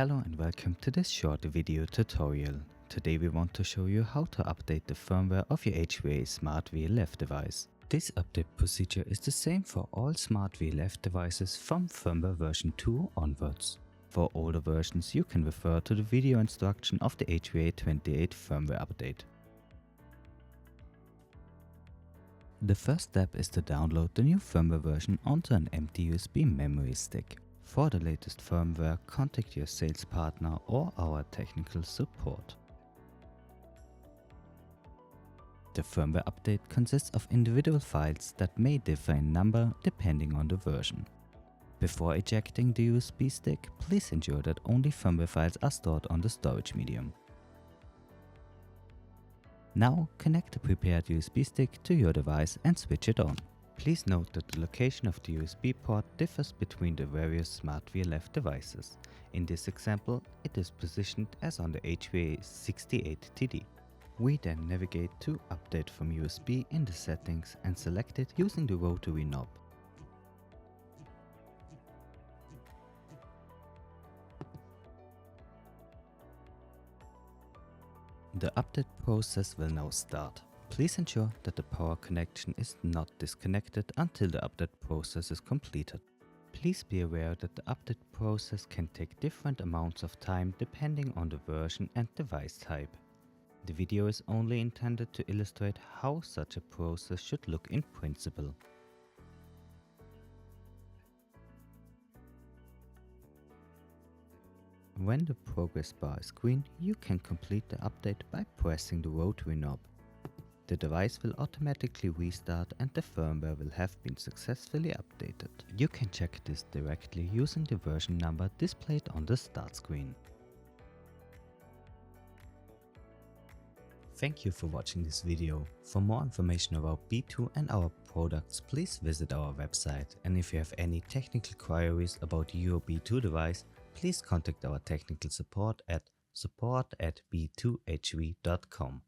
Hello and welcome to this short video tutorial. Today we want to show you how to update the firmware of your HVA smartVLF device. This update procedure is the same for all smartVLF devices from firmware version 2 onwards. For older versions you can refer to the video instruction of the HVA 28 firmware update. The first step is to download the new firmware version onto an empty USB memory stick. For the latest firmware, contact your sales partner or our technical support. The firmware update consists of individual files that may differ in number depending on the version. Before ejecting the USB stick, please ensure that only firmware files are stored on the storage medium. Now connect the prepared USB stick to your device and switch it on. Please note that the location of the USB port differs between the various smartVLF devices. In this example, it is positioned as on the HVA 68TD. We then navigate to Update from USB in the settings and select it using the rotary knob. The update process will now start. Please ensure that the power connection is not disconnected until the update process is completed. Please be aware that the update process can take different amounts of time depending on the version and device type. The video is only intended to illustrate how such a process should look in principle. When the progress bar is green, you can complete the update by pressing the rotary knob. The device will automatically restart and the firmware will have been successfully updated. You can check this directly using the version number displayed on the start screen. Thank you for watching this video. For more information about B2 and our products, please visit our website. And if you have any technical queries about your B2 device, please contact our technical support at support@b2hv.com.